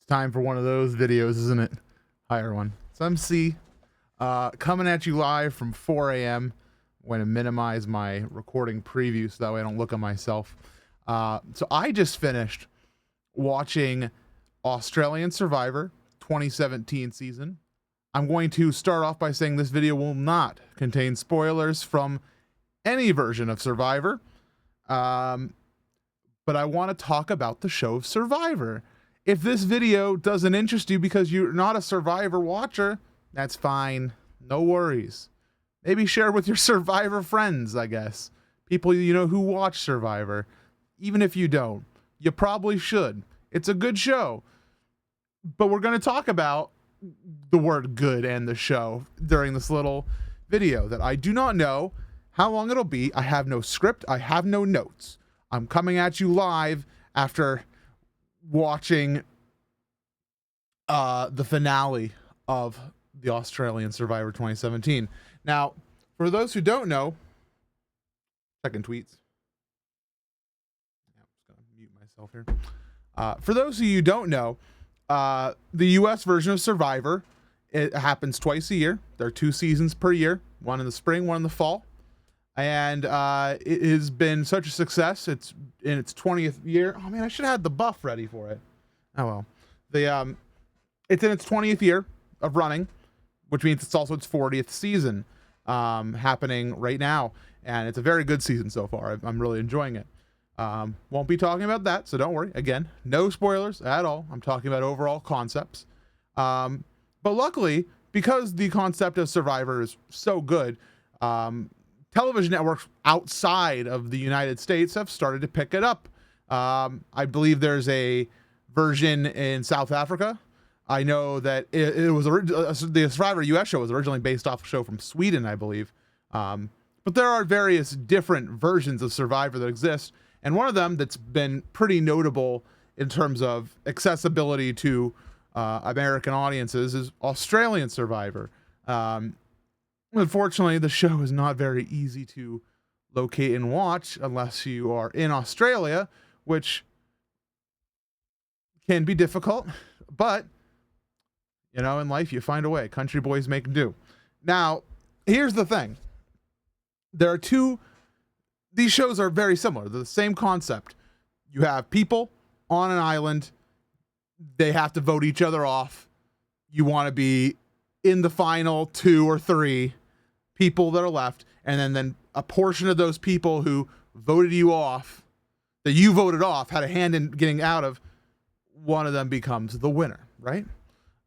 time for one of those videos, isn't it? Higher one. It's MC coming at you live from 4 a.m. I'm going to minimize my recording preview so that way I don't look at myself. So I just finished watching Australian Survivor 2017 season. I'm going to start off by saying this video will not contain spoilers from any version of Survivor. But I want to talk about the show of Survivor. If this video doesn't interest you because you're not a Survivor watcher, that's fine. No worries. Maybe share with your Survivor friends, I guess. People you know who watch Survivor. Even if you don't, you probably should. It's a good show. But we're going to talk about the word good and the show during this little video that I do not know how long it'll be. I have no script. I have no notes. I'm coming at you live after watching the finale of the Australian Survivor 2017. Now, for those who don't know, checking tweets. I'm just gonna mute myself here. For those of you who don't know, the U.S. version of Survivor, it happens twice a year. There are 2 seasons per year, one in the spring, one in the fall. And it has been such a success. It's in its 20th year. Oh man, I should have had the buff ready for it. Oh well. It's in its 20th year of running, which means it's also its 40th season happening right now. And it's a very good season so far. I'm really enjoying it. Won't be talking about that, so don't worry. Again, no spoilers at all. I'm talking about overall concepts. But luckily, because the concept of Survivor is so good, television networks outside of the United States have started to pick it up. I believe there's a version in South Africa. I know that it was the Survivor US show was originally based off a show from Sweden, I believe. But there are various different versions of Survivor that exist. And one of them that's been pretty notable in terms of accessibility to American audiences is Australian Survivor. Unfortunately, the show is not very easy to locate and watch unless you are in Australia, which can be difficult. But, you know, in life, you find a way. Country boys make do. Now, here's the thing. There are these shows are very similar. They're the same concept. You have people on an island. They have to vote each other off. You want to be in the final 2 or 3 people that are left, and then a portion of those people who voted you off, that you voted off, had a hand in getting out of, one of them becomes the winner, right?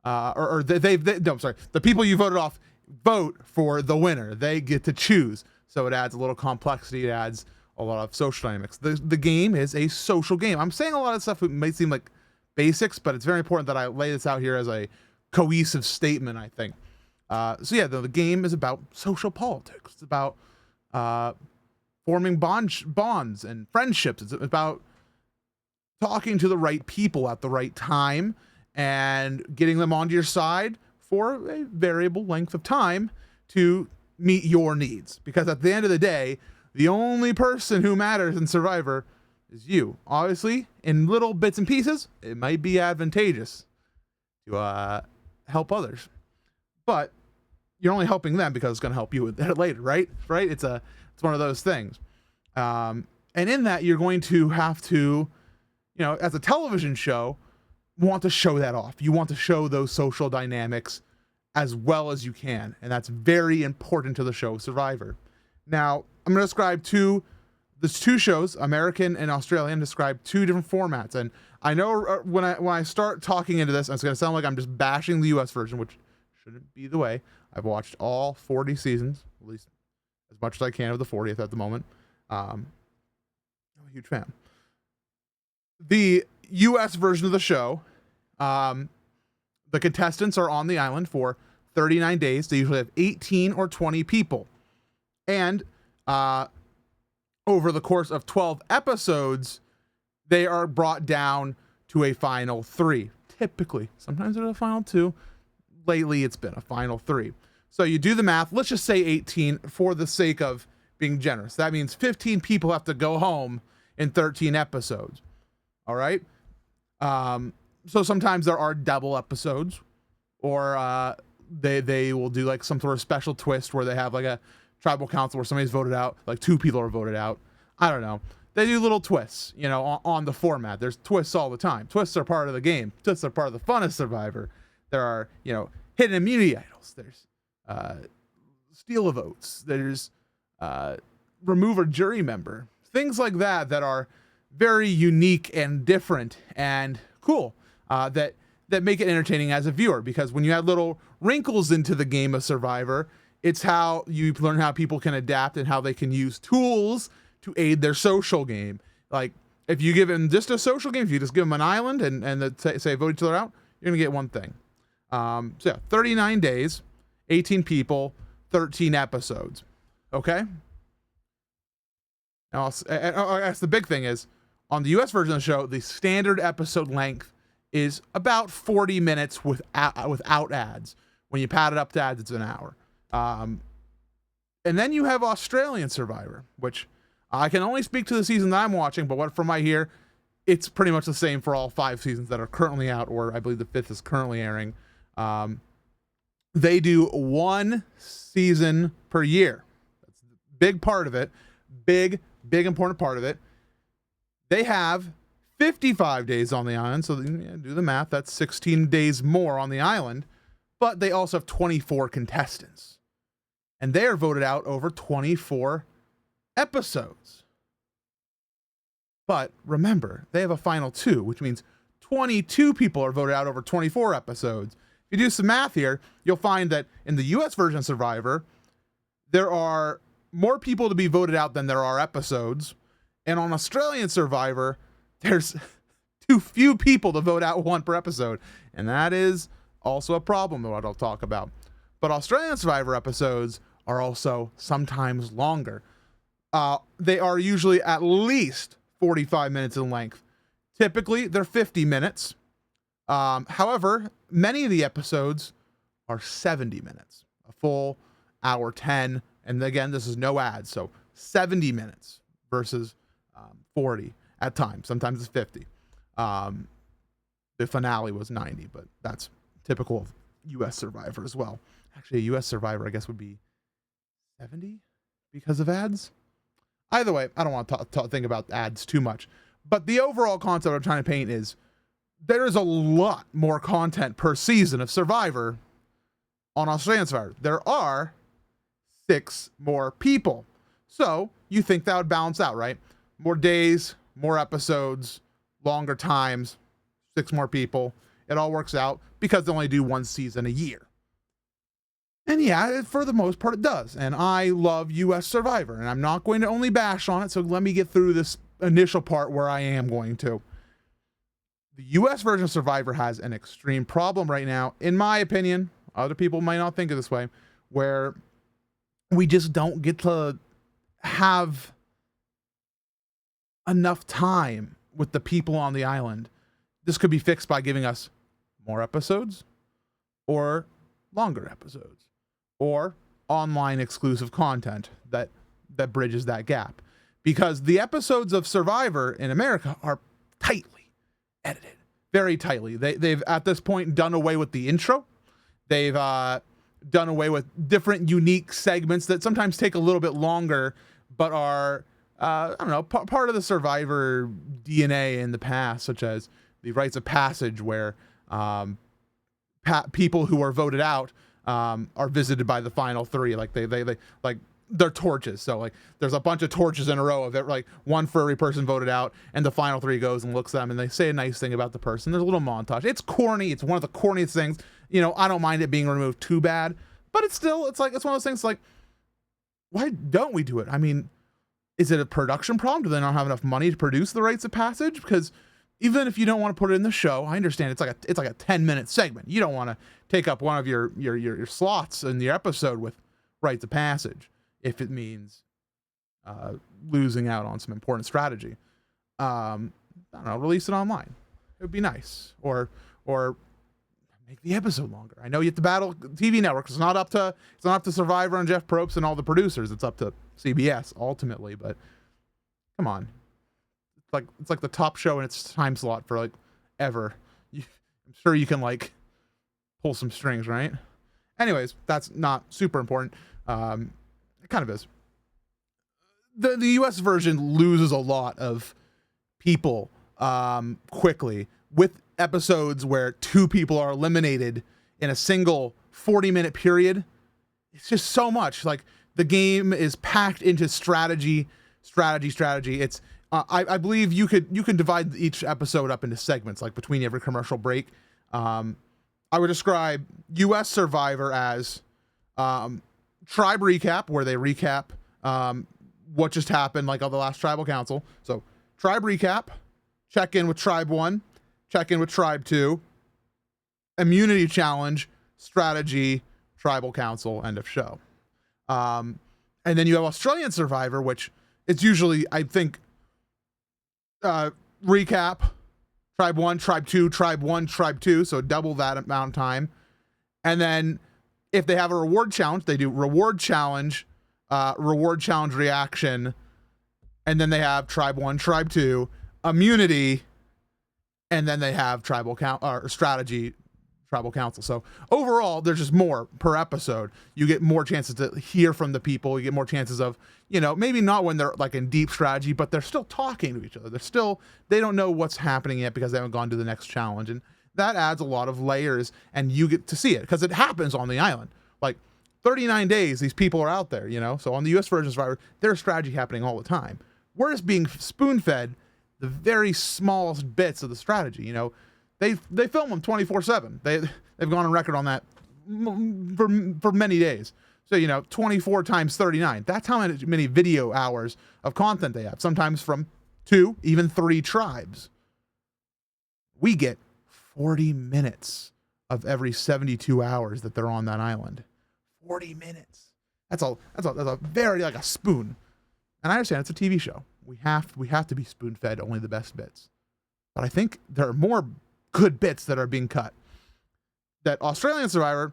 The people you voted off vote for the winner. They get to choose. So it adds a little complexity. It adds a lot of social dynamics. The game is a social game. I'm saying a lot of stuff that might seem like basics, but it's very important that I lay this out here as a cohesive statement, I think. So yeah, the game is about social politics. It's about forming bonds and friendships. It's about talking to the right people at the right time and getting them onto your side for a variable length of time to meet your needs. Because at the end of the day, the only person who matters in Survivor is you. Obviously, in little bits and pieces, it might be advantageous to help others. But you're only helping them because it's going to help you later, right? Right? It's one of those things. And in that, you're going to have to, you know, as a television show, want to show that off. You want to show those social dynamics as well as you can. And that's very important to the show Survivor. Now, I'm going to describe there's 2 shows, American and Australian, describe 2 different formats. And I know when I start talking into this, it's going to sound like I'm just bashing the US version, which shouldn't be the way. I've watched all 40 seasons, at least as much as I can of the 40th at the moment. I'm a huge fan. The US version of the show, the contestants are on the island for 39 days. They usually have 18 or 20 people. And over the course of 12 episodes, they are brought down to a final 3. Typically. Sometimes there's a final 2. Lately, it's been a final 3. So you do the math. Let's just say 18 for the sake of being generous. That means 15 people have to go home in 13 episodes. All right? So sometimes there are double episodes, or they will do like some sort of special twist where they have like a tribal council where somebody's voted out, like 2 people are voted out. I don't know. They do little twists, on the format. There's twists all the time. Twists are part of the game. Twists are part of the fun of Survivor. There are, hidden immunity idols. There's steal a votes. There's remove a jury member. Things like that are very unique and different and cool. That make it entertaining as a viewer, because when you add little wrinkles into the game of Survivor, it's how you learn how people can adapt and how they can use tools to aid their social game. Like, if you give them just a social game, if you just give them an island and say vote each other out, you're going to get one thing. 39 days, 18 people, 13 episodes. Okay? Now, I guess the big thing is, on the US version of the show, the standard episode length is about 40 minutes without ads. When you pad it up to ads, it's an hour. And then you have Australian Survivor, which I can only speak to the season that I'm watching, but from what I hear, it's pretty much the same for all 5 seasons that are currently out, or I believe the 5th is currently airing. They do 1 season per year. That's a big part of it. Big important part of it. They have 55 days on the island, so do the math. That's 16 days more on the island, but they also have 24 contestants, and they are voted out over 24 episodes. But remember, they have a final 2, which means 22 people are voted out over 24 episodes. If you do some math here, you'll find that in the US version of Survivor, there are more people to be voted out than there are episodes. And on Australian Survivor, there's too few people to vote out 1 per episode. And that is also a problem that I'll talk about. But Australian Survivor episodes are also sometimes longer. They are usually at least 45 minutes in length. Typically, they're 50 minutes. However, many of the episodes are 70 minutes, a full hour 10. And again, this is no ads, so 70 minutes versus 40 at times. Sometimes it's 50. The finale was 90, but that's typical of U.S. Survivor as well. Actually, a U.S. Survivor, I guess, would be 70 because of ads. Either way, I don't want to think about ads too much. But the overall concept I'm trying to paint is there is a lot more content per season of Survivor on Australian Survivor. There are 6 more people. So you think that would balance out, right? More days, more episodes, longer times, 6 more people. It all works out because they only do 1 season a year. And yeah, for the most part, it does. And I love U.S. Survivor, and I'm not going to only bash on it, so let me get through this initial part where I am going to. The U.S. version of Survivor has an extreme problem right now, in my opinion. Other people might not think of this way, where we just don't get to have enough time with the people on the island. This could be fixed by giving us more episodes, or longer episodes, or online exclusive content that bridges that gap. Because the episodes of Survivor in America are tightly edited, very tightly. They've at this point done away with the intro. They've done away with different unique segments that sometimes take a little bit longer, but are part of the Survivor DNA in the past, such as the rites of passage, where people who are voted out are visited by the final 3. Like they like they're torches. So like there's a bunch of torches in a row of it, like one for every person voted out, and the final 3 goes and looks at them and they say a nice thing about the person. There's a little montage. It's corny. It's one of the corniest things. I don't mind it being removed too bad, but it's one of those things like, why don't we do it? I mean, is it a production problem? Do they not have enough money to produce the rites of passage? Because even if you don't want to put it in the show, I understand it's like a 10-minute segment. You don't want to take up one of your slots in the episode with rites of passage if it means losing out on some important strategy. I don't know, release it online. It would be nice. Or make the episode longer. I know you have to battle TV networks. It's not up to Survivor and Jeff Probst and all the producers. It's up to CBS ultimately, but come on. It's like the top show in its time slot for like ever. I'm sure you can like pull some strings, right? Anyways, that's not super important. It kind of is. The US version loses a lot of people quickly, with episodes where 2 people are eliminated in a single 40-minute period. It's just so much. Like, the game is packed into strategy. It's I believe you can divide each episode up into segments, like between every commercial break. I would describe US Survivor as tribe recap, where they recap what just happened, like on the last tribal council. So tribe recap, check in with tribe 1, check in with tribe 2, immunity challenge, strategy, tribal council, end of show. And then you have Australian Survivor, which it's usually, I think, recap, tribe 1, tribe 2, tribe 1, tribe 2, so double that amount of time. And then if they have a reward challenge, they do reward challenge reaction, and then they have tribe 1, tribe 2, immunity, and then they have tribal strategy, tribal council. So overall, there's just more per episode. You get more chances to hear from the people. You get more chances of, maybe not when they're like in deep strategy, but they're still talking to each other. They don't know what's happening yet because they haven't gone to the next challenge. And that adds a lot of layers, and you get to see it because it happens on the island. Like 39 days, these people are out there, So on the US version of Survivor, there's strategy happening all the time. We're just being spoon-fed the very smallest bits of the strategy, They film them 24/7. They've gone on record on that for many days. So 24 times 39. That's how many video hours of content they have. Sometimes from 2, even 3 tribes. We get 40 minutes of every 72 hours that they're on that island. 40 minutes. That's a very, like a spoon. And I understand it's a TV show. We have to be spoon-fed only the best bits. But I think there are more good bits that are being cut that Australian Survivor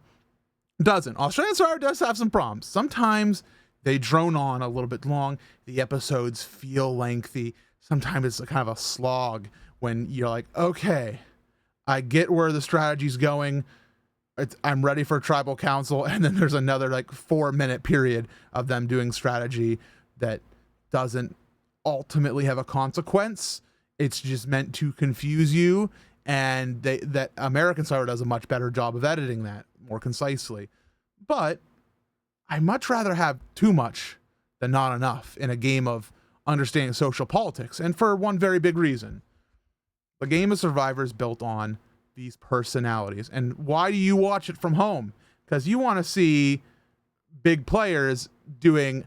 doesn't. Australian Survivor does have some problems. Sometimes they drone on a little bit long. The episodes feel lengthy. Sometimes it's kind of a slog when you're like, okay, I get where the strategy's going. I'm ready for tribal council. And then there's another like 4-minute period of them doing strategy that doesn't ultimately have a consequence. It's just meant to confuse you. And that American Survivor does a much better job of editing that more concisely. But I much rather have too much than not enough in a game of understanding social politics. And for one very big reason. The game of Survivor is built on these personalities. And why do you watch it from home? Because you want to see big players doing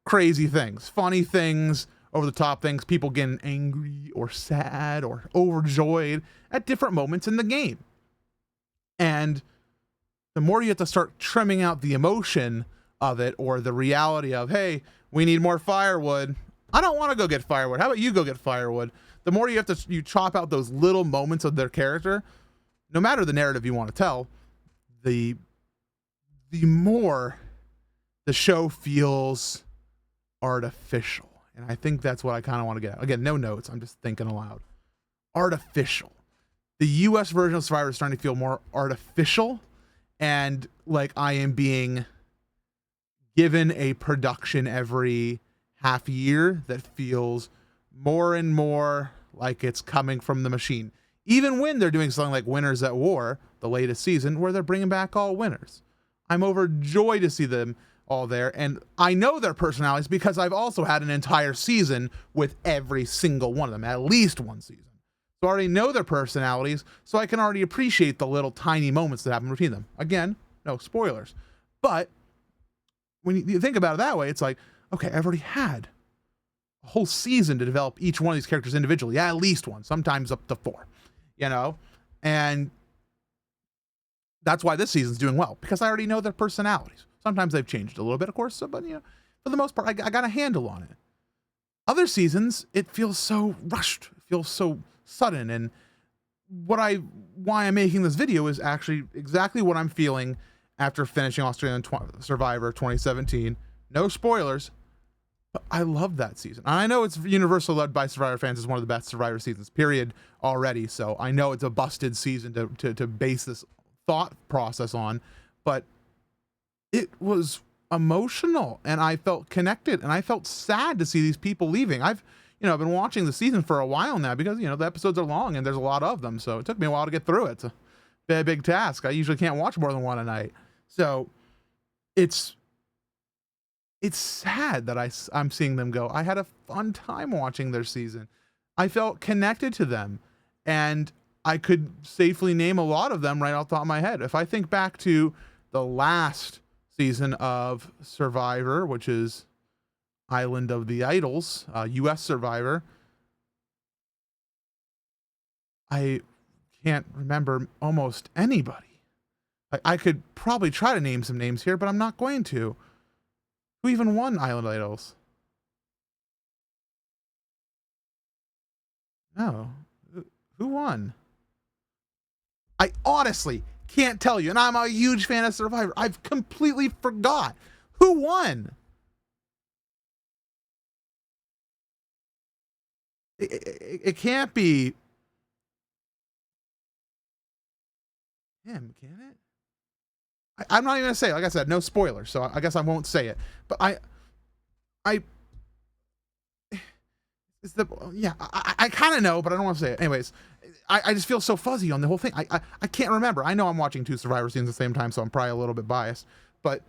crazy things, funny things, over the top things, people getting angry or sad or overjoyed at different moments in the game. And the more you have to start trimming out the emotion of it, or the reality of, hey, we need more firewood. I don't want to go get firewood. How about you go get firewood? The more you chop out those little moments of their character, no matter the narrative you want to tell, the more the show feels artificial. And I think that's what I kind of want to get at. Again, no notes. I'm just thinking aloud. Artificial. The US version of Survivor is starting to feel more artificial, and like I am being given a production every half year that feels more and more like it's coming from the machine. Even when they're doing something like Winners at War, the latest season, where they're bringing back all winners. I'm overjoyed to see them all there, and I know their personalities because I've also had an entire season with every single one of them, at least one season. So I already know their personalities, so I can already appreciate the little tiny moments that happen between them. Again, no spoilers. But when you think about it that way, it's like, okay, I've already had a whole season to develop each one of these characters individually. Yeah, at least one, sometimes up to 4, and that's why this season's doing well, because I already know their personalities. Sometimes they've changed a little bit, of course, but for the most part, I got a handle on it. Other seasons, it feels so rushed, it feels so sudden, and why I'm making this video is actually exactly what I'm feeling after finishing Australian Survivor 2017. No spoilers. I love that season. I know it's universally loved by Survivor fans as one of the best Survivor seasons, period, already. So I know it's a busted season to base this thought process on, but it was emotional and I felt connected and I felt sad to see these people leaving. I've been watching the season for a while now because, the episodes are long and there's a lot of them. So it took me a while to get through it. It's a big task. I usually can't watch more than one a night. So it's sad that I'm seeing them go. I had a fun time watching their season. I felt connected to them, and I could safely name a lot of them right off the top of my head. If I think back to the last season of Survivor, which is Island of the Idols, US Survivor, I can't remember almost anybody. I could probably try to name some names here, but I'm not going to. Who even won Island Idols? No. Who won? I honestly can't tell you, and I'm a huge fan of Survivor. I've completely forgot. Who won? It can't be him, can it? I'm not even gonna say it. Like I said, no spoilers, so I guess I won't say it. But I it's the yeah. I kind of know, but I don't want to say it. Anyways, I just feel so fuzzy on the whole thing. I can't remember. I know I'm watching two Survivor seasons at the same time, so I'm probably a little bit biased. But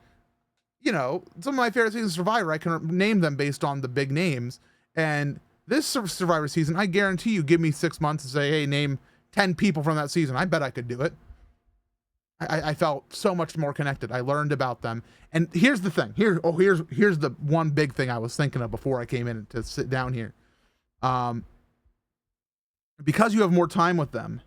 some of my favorite seasons of Survivor, I can name them based on the big names. And this Survivor season, I guarantee you, give me 6 months and say, hey, name 10 people from that season. I bet I could do it. I felt so much more connected. I learned about them. And here's the thing. Here's the one big thing I was thinking of before I came in to sit down here. Because you have more time with them,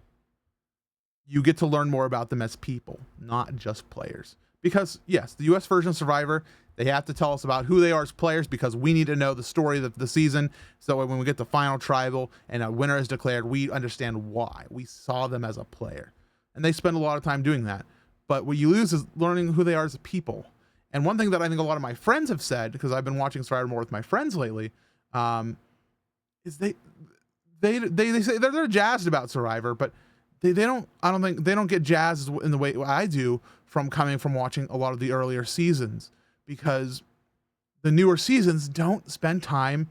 you get to learn more about them as people, not just players. Because yes, the US version of Survivor, they have to tell us about who they are as players because we need to know the story of the season. So when we get the final tribal and a winner is declared, we understand why. We saw them as a player. And they spend a lot of time doing that. But what you lose is learning who they are as a people. And one thing that I think a lot of my friends have said, because I've been watching Survivor more with my friends lately, is they say they're jazzed about Survivor, but they don't get jazzed in the way I do from coming from watching a lot of the earlier seasons, because the newer seasons don't spend time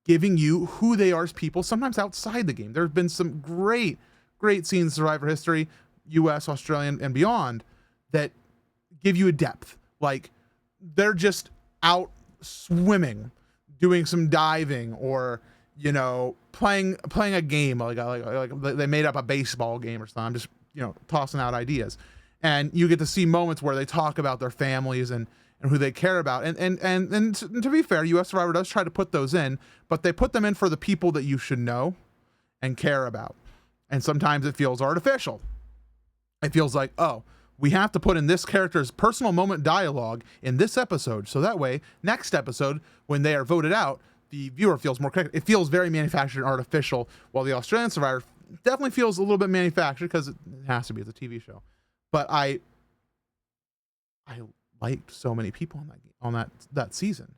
giving you who they are as people, sometimes outside the game. There have been some great scenes in Survivor history, US, Australian, and beyond, that give you a depth. Like, they're just out swimming, doing some diving, or playing a game like they made up a baseball game or something. I'm just tossing out ideas, and you get to see moments where they talk about their families and who they care about. And to be fair, US Survivor does try to put those in, but they put them in for the people that you should know and care about. And sometimes it feels artificial. It feels like, oh, we have to put in this character's personal moment dialogue in this episode, so that way, next episode, when they are voted out, the viewer feels more connected. It feels very manufactured and artificial, while the Australian Survivor definitely feels a little bit manufactured because it has to be. It's a TV show. But I liked so many people on that season.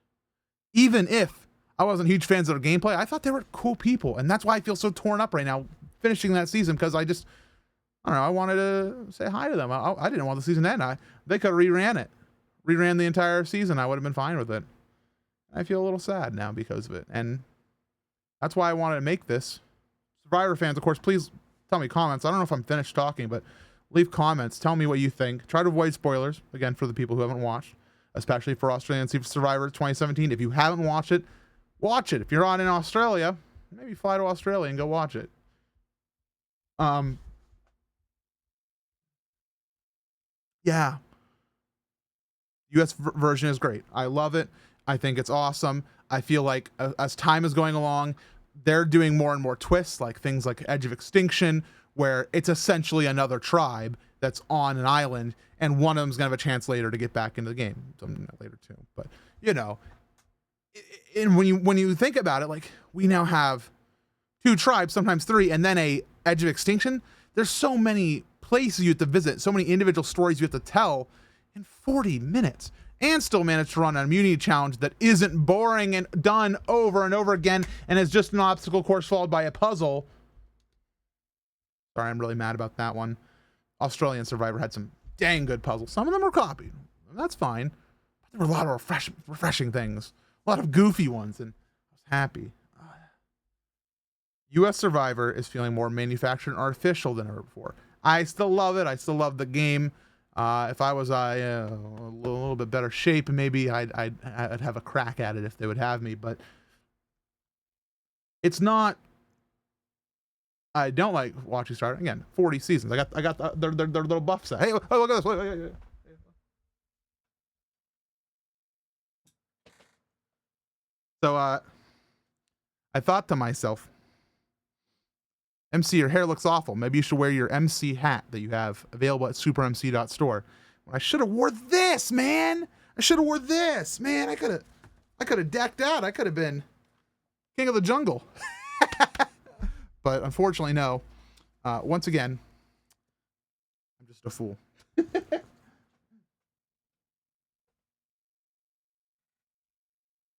Even if I wasn't huge fans of their gameplay, I thought they were cool people, and that's why I feel so torn up right now finishing that season, because I don't know, I wanted to say hi to them. I didn't want the season to end. They could have reran the entire season. I would have been fine with it. I feel a little sad now because of it, and that's why I wanted to make this. Survivor fans, of course, please tell me comments. I don't know if I'm finished talking, but leave comments. Tell me what you think. Try to avoid spoilers, again, for the people who haven't watched, especially for Australian Survivor 2017. If you haven't watched it, watch it. If you're on in Australia, maybe fly to Australia and go watch it. Yeah. US version is great. I love it. I think it's awesome. I feel like as time is going along, they're doing more and more twists, like things like Edge of Extinction, where it's essentially another tribe that's on an island, and one of them's gonna have a chance later to get back into the game. Later too, but and when you think about it, like, we now have 2 tribes, sometimes 3, and then a Edge of Extinction. There's so many places you have to visit, so many individual stories you have to tell in 40 minutes. and still manage to run an immunity challenge that isn't boring and done over and over again and is just an obstacle course followed by a puzzle. Sorry, I'm really mad about that one. Australian Survivor had some dang good puzzles. Some of them were copied. That's fine. But there were a lot of refreshing things. A lot of goofy ones, and I was happy. U.S. Survivor is feeling more manufactured and artificial than ever before. I still love it. I still love the game. If I was a little bit better shape, maybe I'd have a crack at it if they would have me. But it's not. I don't like watching Star. Again, 40 seasons. I got their little buff set. Hey, look at this. Look. So I thought to myself, MC, your hair looks awful. Maybe you should wear your MC hat that you have available at supermc.store. Well, I should have wore this, man. I could have decked out. I could have been king of the jungle. But unfortunately, no. Once again, I'm just a fool.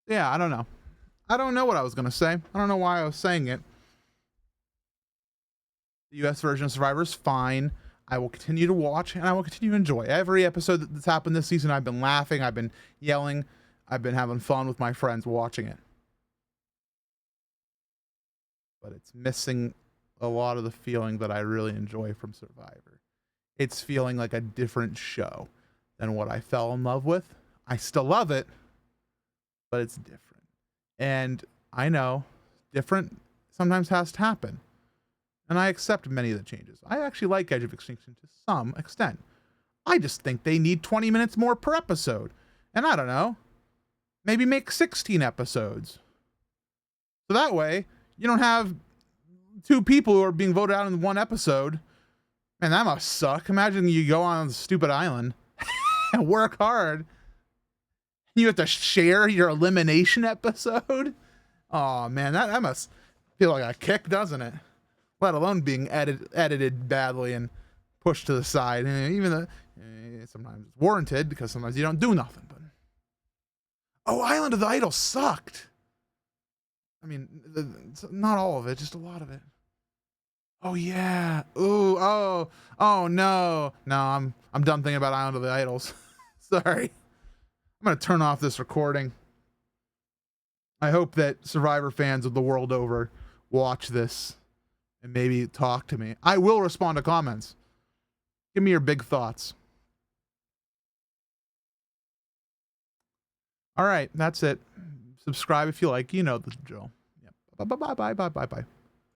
Yeah, I don't know. I don't know what I was going to say. I don't know why I was saying it. The US version of Survivor is fine. I will continue to watch and I will continue to enjoy every episode that's happened this season. I've been laughing. I've been yelling. I've been having fun with my friends watching it. But it's missing a lot of the feeling that I really enjoy from Survivor. It's feeling like a different show than what I fell in love with. I still love it, but it's different. And I know different sometimes has to happen. And I accept many of the changes. I actually like Edge of Extinction to some extent. I just think they need 20 minutes more per episode. And I don't know, maybe make 16 episodes. So that way, you don't have 2 people who are being voted out in one episode. Man, that must suck. Imagine you go on a stupid island and work hard. You have to share your elimination episode. Oh man, that must feel like a kick, doesn't it? Let alone being edited badly and pushed to the side. And even though sometimes it's warranted because sometimes you don't do nothing. But Island of the Idol sucked. I mean, not all of it, just a lot of it. Oh yeah. Ooh. Oh no. No, I'm done thinking about Island of the Idols. Sorry. I'm gonna turn off this recording. I hope that Survivor fans of the world over watch this and maybe talk to me. I will respond to comments. Give me your big thoughts. All right, that's it. Subscribe if you like. You know the drill. Yep. Bye.